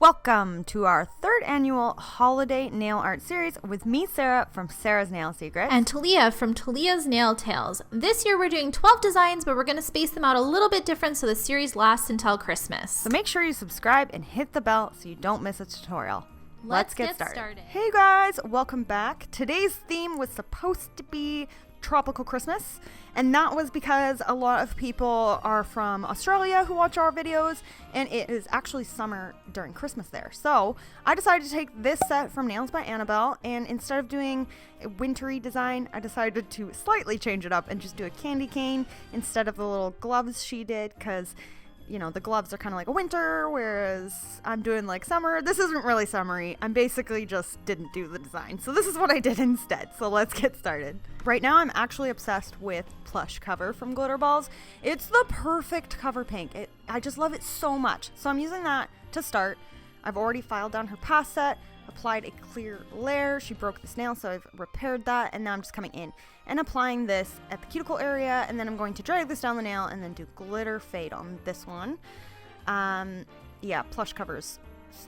Welcome to our third annual holiday nail art series with me, Sarah, from Sarah's Nail Secrets. And Talia from Talia's Nail Tales. This year we're doing 12 designs, but we're going to space them out a little bit different so the series lasts until Christmas. So make sure you subscribe and hit the bell so you don't miss a tutorial. Let's get started. Hey guys, welcome back. Today's theme was supposed to be tropical Christmas, and that was because a lot of people are from Australia who watch our videos, and it is actually summer during Christmas there. So I decided to take this set from Nails by Annabel, and instead of doing a wintry design, I decided to slightly change it up and just do a candy cane instead of the little gloves she did, because you know, the gloves are kind of like a winter, whereas I'm doing like summer. This isn't really summery. I'm basically just didn't do the design. So this is what I did instead. So let's get started. Right now, I'm actually obsessed with Plush cover from Glitterbels. It's the perfect cover pink. I just love it so much. So I'm using that to start. I've already filed down her past set, applied a clear layer. She broke this nail, so I've repaired that, and now I'm just coming in and applying this at the cuticle area, and then I'm going to drag this down the nail and then do glitter fade on this one. Yeah, Plush covers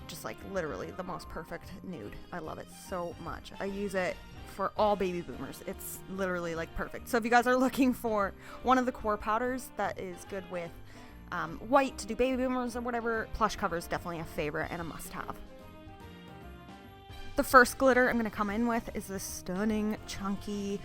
just like literally the most perfect nude. I love it so much. I use it for all baby boomers. It's literally like perfect. So if you guys are looking for one of the core powders that is good with white to do baby boomers or whatever, Plush cover is definitely a favorite and a must-have. The first glitter I'm going to come in with is this stunning, chunky,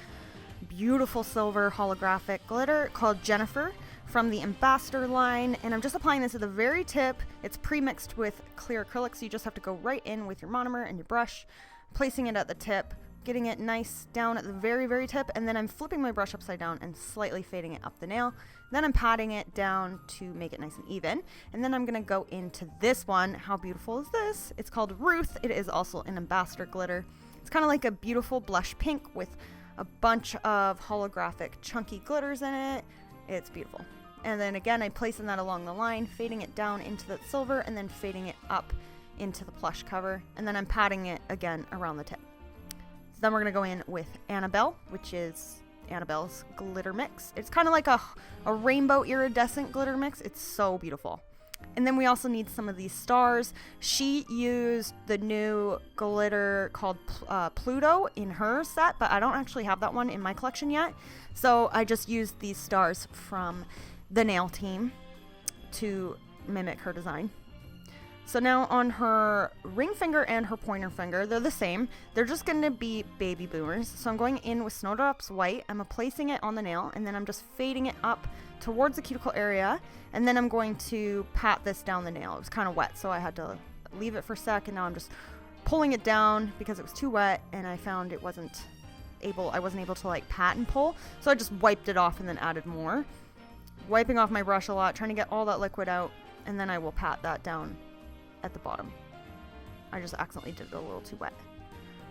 beautiful silver holographic glitter called Jennifer from the Ambassador line, and I'm just applying this at the very tip. It's pre-mixed with clear acrylic, so you just have to go right in with your monomer and your brush, placing it at the tip, getting it nice down at the very, very tip, and then I'm flipping my brush upside down and slightly fading it up the nail. Then I'm patting it down to make it nice and even, and then I'm going to go into this one. How beautiful is this? It's called Ruth. It is also an Ambassador glitter. It's kind of like a beautiful blush pink with a bunch of holographic chunky glitters in it. It's beautiful. And then again, I'm placing that along the line, fading it down into the silver, and then fading it up into the Plush cover, and then I'm patting it again around the tip. So then we're going to go in with Annabel, which is Annabel's glitter mix. It's kind of like a rainbow iridescent glitter mix. It's so beautiful. And then we also need some of these stars. She used the new glitter called Pluto in her set, but I don't actually have that one in my collection yet. So I just used these stars from the nail team to mimic her design. So now on her ring finger and her pointer finger, they're the same. They're just going to be baby boomers. So I'm going in with Snowdrops Wite. I'm placing it on the nail, and then I'm just fading it up towards the cuticle area. And then I'm going to pat this down the nail. It was kind of wet, so I had to leave it for a sec. And now I'm just pulling it down because it was too wet, and I found I wasn't able to like pat and pull. So I just wiped it off and then added more. Wiping off my brush a lot, trying to get all that liquid out, and then I will pat that down at the bottom. I just accidentally did it a little too wet.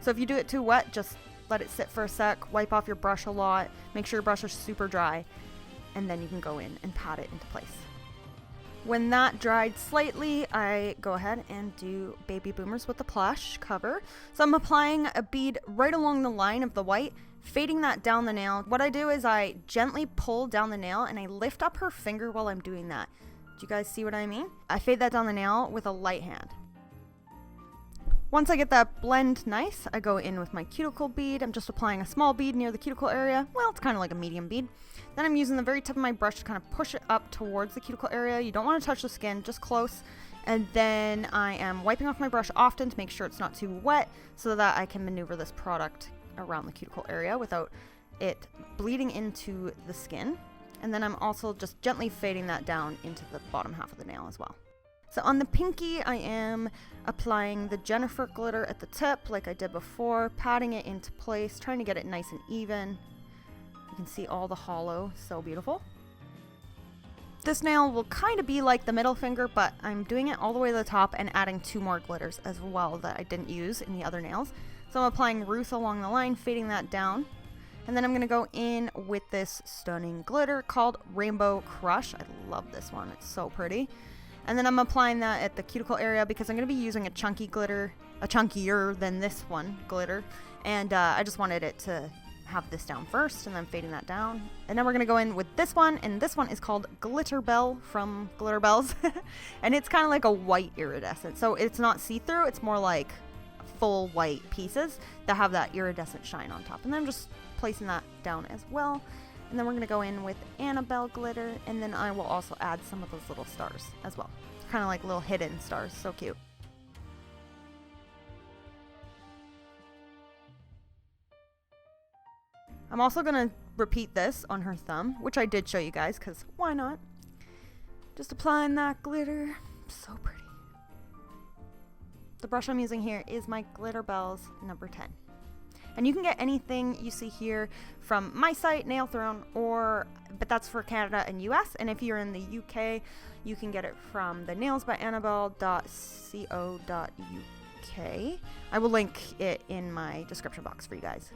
So if you do it too wet, just let it sit for a sec, wipe off your brush a lot, make sure your brush is super dry, and then you can go in and pat it into place. When that dried slightly, I go ahead and do Baby Boomers with the Plush cover. So I'm applying a bead right along the line of the white, fading that down the nail. What I do is I gently pull down the nail and I lift up her finger while I'm doing that. Do you guys see what I mean? I fade that down the nail with a light hand. Once I get that blend nice, I go in with my cuticle bead. I'm just applying a small bead near the cuticle area. Well, it's kind of like a medium bead. Then I'm using the very tip of my brush to kind of push it up towards the cuticle area. You don't want to touch the skin, just close. And then I am wiping off my brush often to make sure it's not too wet so that I can maneuver this product around the cuticle area without it bleeding into the skin. And then I'm also just gently fading that down into the bottom half of the nail as well. So on the pinky, I am applying the Jennifer glitter at the tip like I did before, patting it into place, trying to get it nice and even. You can see all the hollow, so beautiful. This nail will kind of be like the middle finger, but I'm doing it all the way to the top and adding 2 more glitters as well that I didn't use in the other nails. So I'm applying Ruth along the line, fading that down. And then I'm going to go in with this stunning glitter called Rainbow Crush. I love this one. It's so pretty. And then I'm applying that at the cuticle area because I'm going to be using a chunky glitter, a chunkier than this one glitter. And I just wanted it to have this down first and then fading that down. And then we're going to go in with this one, and this one is called Glitterbel from Glitterbels. And it's kind of like a white iridescent. So it's not see-through, it's more like full white pieces that have that iridescent shine on top. And then I'm just placing that down as well. And then we're going to go in with Annabel glitter, and then I will also add some of those little stars as well. Kind of like little hidden stars, so cute. I'm also going to repeat this on her thumb, which I did show you guys, because why not? Just applying that glitter. So pretty. The brush I'm using here is my Glitterbels number 10. And you can get anything you see here from my site, Nail Throne, but that's for Canada and US. And if you're in the UK, you can get it from the nailsbyannabel.co.uk. I will link it in my description box for you guys.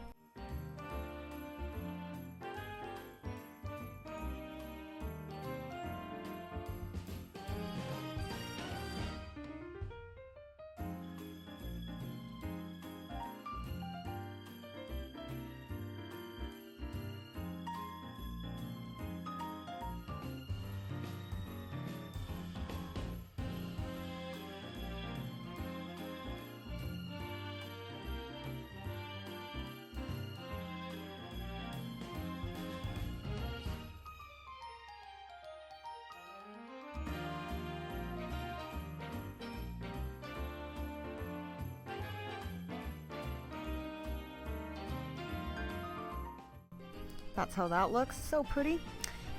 That's how that looks. So pretty.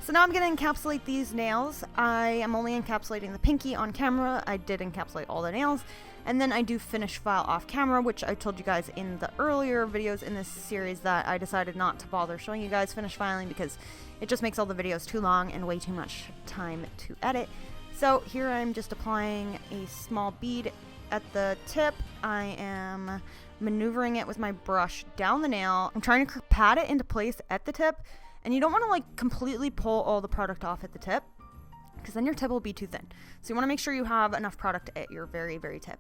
So now I'm going to encapsulate these nails. I am only encapsulating the pinky on camera. I did encapsulate all the nails. And then I do finish file off camera, which I told you guys in the earlier videos in this series that I decided not to bother showing you guys finish filing because it just makes all the videos too long and way too much time to edit. So here I'm just applying a small bead at the tip. I am maneuvering it with my brush down the nail. I'm trying to pat it into place at the tip, and you don't want to like completely pull all the product off at the tip because then your tip will be too thin. So you want to make sure you have enough product at your very, very tip.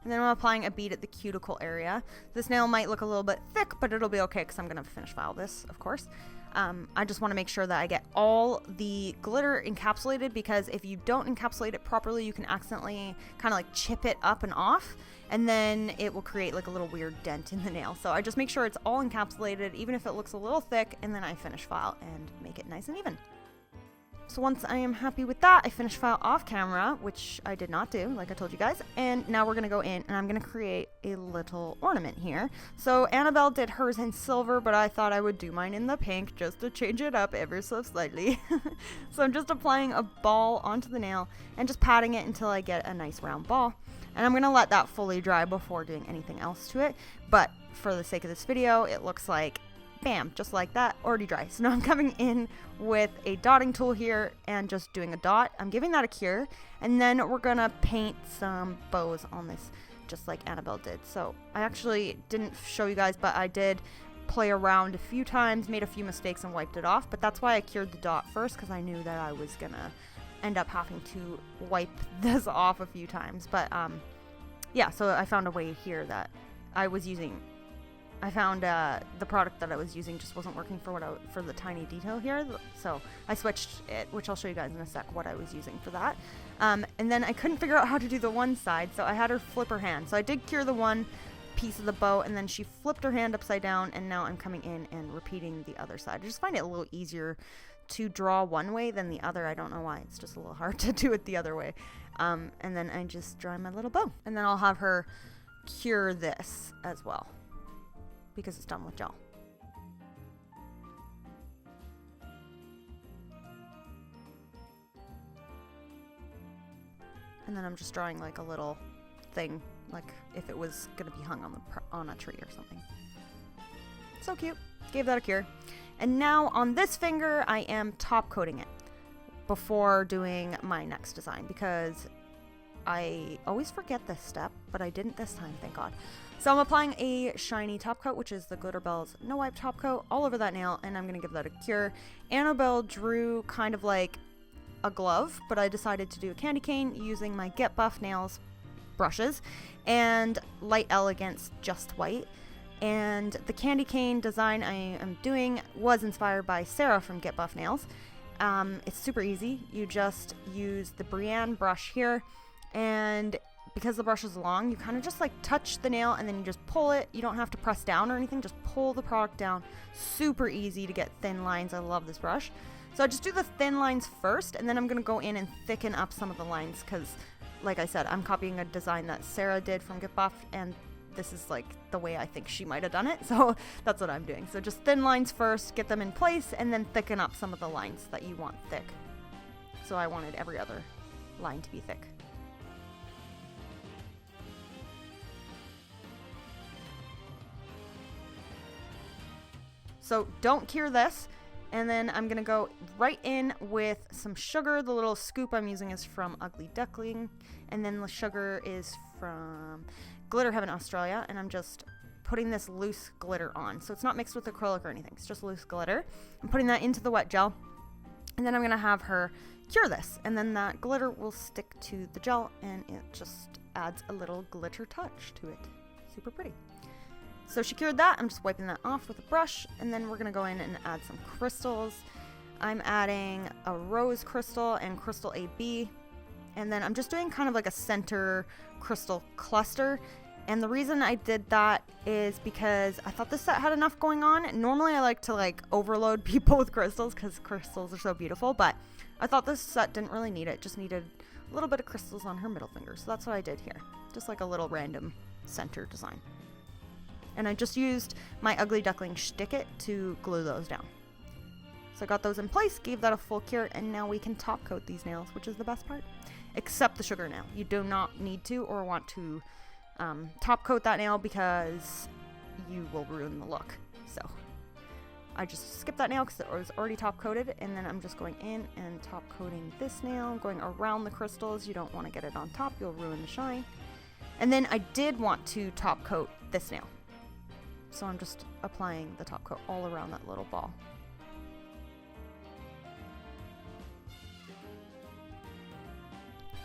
And then I'm applying a bead at the cuticle area. This nail might look a little bit thick, but it'll be okay because I'm going to finish file this, of course. I just want to make sure that I get all the glitter encapsulated, because if you don't encapsulate it properly, you can accidentally kind of like chip it up and off, and then it will create like a little weird dent in the nail. So I just make sure it's all encapsulated, even if it looks a little thick, and then I finish file and make it nice and even. So once I am happy with that, I finish file off camera, which I did not do, like I told you guys. And now we're going to go in and I'm going to create a little ornament here. So Annabelle did hers in silver, but I thought I would do mine in the pink just to change it up ever so slightly. So I'm just applying a ball onto the nail and just patting it until I get a nice round ball. And I'm going to let that fully dry before doing anything else to it. But for the sake of this video, it looks like bam, just like that, already dry. So now I'm coming in with a dotting tool here and just doing a dot. I'm giving that a cure, and then we're gonna paint some bows on this, just like Annabelle did. So I actually didn't show you guys, but I did play around a few times, made a few mistakes and wiped it off, but that's why I cured the dot first, because I knew that I was gonna end up having to wipe this off a few times. But yeah, so I found a way here that I found the product that I was using just wasn't working for the tiny detail here, so I switched it, which I'll show you guys in a sec what I was using for that. And then I couldn't figure out how to do the one side, so I had her flip her hand. So I did cure the one piece of the bow, and then she flipped her hand upside down, and now I'm coming in and repeating the other side. I just find it a little easier to draw one way than the other. I don't know why, it's just a little hard to do it the other way. And then I just draw my little bow, and then I'll have her cure this as well, because it's done with gel. And then I'm just drawing like a little thing, like if it was gonna be hung on a tree or something. So cute. Gave that a cure. And now on this finger, I am top coating it before doing my next design, because I always forget this step, but I didn't this time, thank God. So I'm applying a shiny top coat, which is the Glitterbels No Wipe top coat, all over that nail, and I'm going to give that a cure. Annabelle drew kind of like a glove, but I decided to do a candy cane using my Get Buff Nails brushes and Light Elegance Just White. And the candy cane design I am doing was inspired by Sarah from Get Buff Nails. It's super easy. You just use the Brienne brush here, and because the brush is long, you kind of just like touch the nail and then you just pull it. You don't have to press down or anything, just pull the product down. Super easy to get thin lines. I love this brush. So I just do the thin lines first, and then I'm going to go in and thicken up some of the lines because, like I said, I'm copying a design that Sarah did from Get Buff, and this is like the way I think she might have done it, so that's what I'm doing. So just thin lines first, get them in place, and then thicken up some of the lines that you want thick. So I wanted every other line to be thick. So don't cure this, and then I'm gonna go right in with some sugar. The little scoop I'm using is from Ugly Duckling, and then the sugar is from Glitter Heaven Australia, and I'm just putting this loose glitter on. So it's not mixed with acrylic or anything, it's just loose glitter. I'm putting that into the wet gel, and then I'm gonna have her cure this, and then that glitter will stick to the gel, and it just adds a little glitter touch to it. Super pretty. So she cured that. I'm just wiping that off with a brush, and then we're gonna go in and add some crystals. I'm adding a rose crystal and crystal AB, and then I'm just doing kind of like a center crystal cluster. And the reason I did that is because I thought this set had enough going on. Normally I like to like overload people with crystals because crystals are so beautiful, but I thought this set didn't really need it. Just needed a little bit of crystals on her middle finger. So that's what I did here. Just like a little random center design. And I just used my Ugly Duckling schtik it to glue those down. So I got those in place, gave that a full cure, and now we can top coat these nails, which is the best part. Except the sugar nail. You do not need to or want to top coat that nail because you will ruin the look. So I just skipped that nail because it was already top coated, and then I'm just going in and top coating this nail, going around the crystals. You don't want to get it on top, you'll ruin the shine. And then I did want to top coat this nail. So I'm just applying the top coat all around that little ball.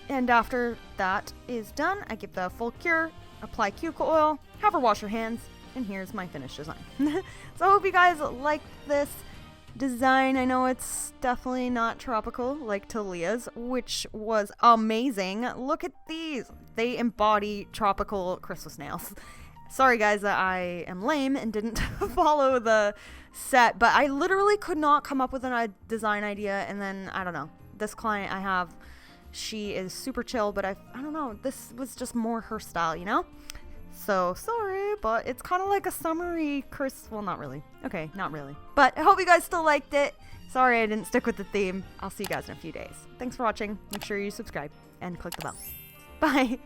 And after that is done, I give the full cure, apply cuticle oil, have her wash her hands, and here's my finished design. So I hope you guys liked this design. I know it's definitely not tropical like TALIA'S, which was amazing. Look at these. They embody tropical Christmas nails. Sorry guys that I am lame and didn't follow the set, but I literally could not come up with a design idea, and then, I don't know, this client I have, she is super chill, but I don't know, this was just more her style, you know? So, sorry, but it's kind of like a summery well, not really. Okay, not really. But I hope you guys still liked it. Sorry I didn't stick with the theme. I'll see you guys in a few days. Thanks for watching. Make sure you subscribe and click the bell. Bye!